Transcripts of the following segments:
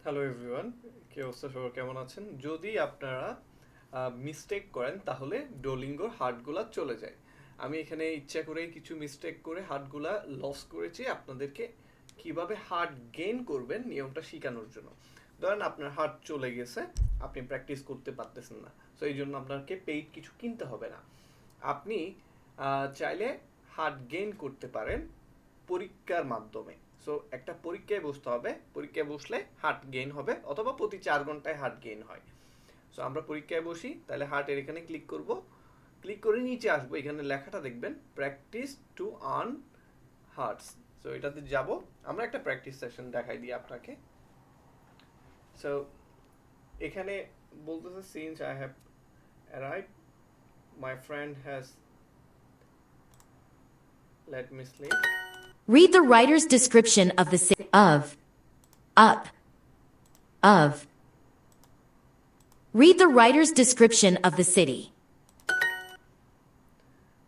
Hello everyone, কি অবস্থা, সবার কেমন আছেন? যদি আপনারা মিস্টেক করেন তাহলে ডুওলিঙ্গোর হার্টগুলা চলে যায়। আমি এখানে ইচ্ছা করেই কিছু মিস্টেক করে হার্টগুলা লস করেছি আপনাদেরকে কিভাবে হার্ট গেইন করবেন নিয়মটা শেখানোর জন্য। ধরেন আপনার হার্ট চলে গেছে, আপনি প্র্যাকটিস করতে পারতেছেন না, সো এই জন্য আপনাকে পেইড কিছু কিনতে হবে না। আপনি চাইলে হার্ট গেইন করতে পারেন পরীক্ষার মাধ্যমে। সো একটা পরীক্ষায় বসতে হবে, পরীক্ষায় বসলে হার্ট গেইন হবে, অথবা প্রতি 4 ঘন্টায় হার্ট গেইন হয়। সো আমরা পরীক্ষায় বসি, তাহলে হার্টের এখানে ক্লিক করব, ক্লিক করে নিচে আসবো, এখানে লেখাটা দেখবেন practice to earn hearts. So এটাতে যাব, আমরা একটা প্র্যাকটিস সেশন দেখাই দিই আপনাকে। সো এখানে বলতেছে since I have arrive my friend has let me slip. Read the writer's description of the city of. Read the writer's description of the city.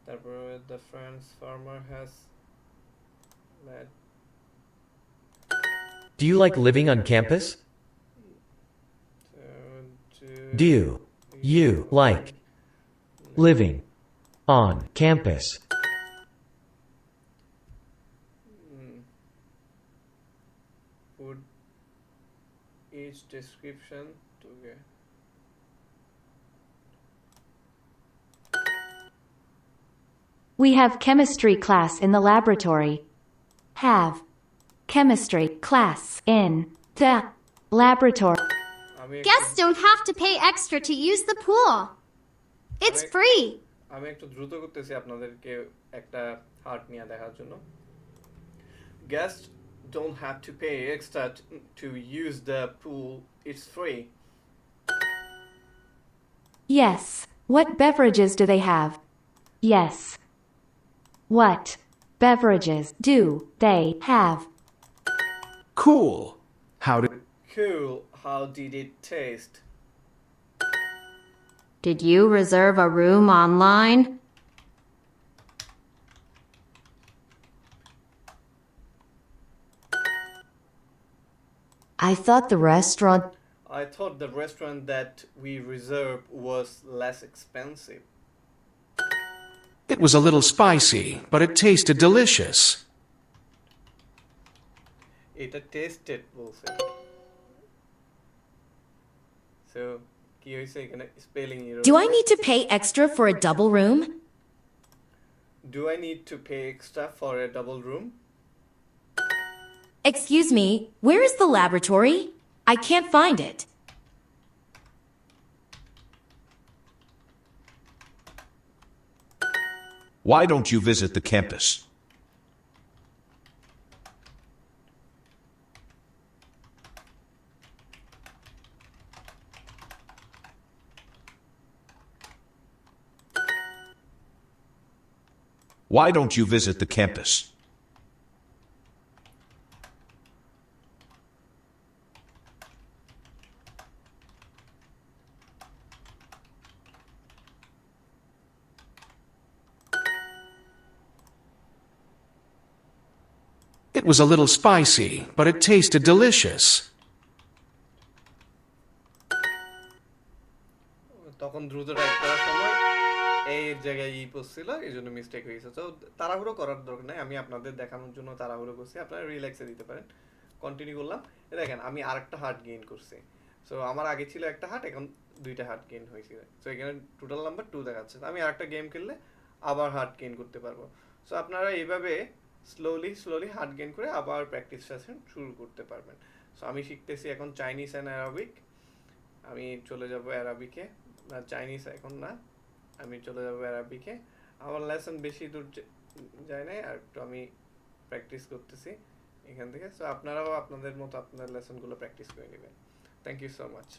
তারপরে the friend's farmer has let. Do you like living on campus? Do you like living on campus? Put each description together. We have chemistry class in the laboratory. Have chemistry class in the laboratory. Guests don't have to pay extra to use the pool. It's free. আমি একটু দ্রুত করতেছি আপনাদেরকে একটা heart নিয়ে দেখার জন্য। Guests don't have to pay extra to use the pool. It's free. Yes. What beverages do they have? Yes. What beverages do they have? Cool. How did Cool. How did it taste? Did you reserve a room online? I thought the restaurant. I thought the restaurant that we reserved was less expensive. it was a little spicy, but it tasted delicious. এটা tasted বলছে। So কি হইছে এখানে spelling error. Do I need to pay extra for a double room? Do I need to pay extra for a double room? Excuse me, where is the laboratory? I can't find it. Why don't you visit the campus? Why don't you visit the campus? It was a little spicy, but it tasted delicious. তখন দ্রুত type করার সময় এই জায়গায় পড়ছিল, এই জন্য mistake হয়েছে। তো তাড়াহুড়ো করার দরকার নাই, আমি আপনাদের দেখানোর জন্য তাড়াহুড়ো করছি, আপনারা রিল্যাক্সে দিতে পারেন। কন্টিনিউ করলাম, দেখেন আমি আরেকটা হার্ট গেইন করছি। সো আমার আগে ছিল একটা হার্ট, এখন দুইটা হার্ট গেইন হয়েছে। সো এখানে টোটাল নাম্বার 2 দেখাচ্ছে। আমি আরেকটা গেম খেললে আবার হার্ট গেইন করতে পারবো। সো আপনারা এইভাবে স্লোলি হার্ট গেইন করে আবার প্র্যাকটিস সেশন শুরু করতে পারবেন। সো আমি শিখতেছি এখন চাইনিজ অ্যান্ড অ্যারাবিক। আমি চলে যাব অ্যারাবিকে, না চাইনিজ এখন না, আমি চলে যাব অ্যারাবিকে। আমার লেসন বেশি দূর যায় নাই, আর একটু আমি প্র্যাকটিস করতেছি এখান থেকে। সো আপনারাও আপনাদের মতো আপনাদের লেসনগুলো প্র্যাকটিস করে নেবেন। Thank you so much.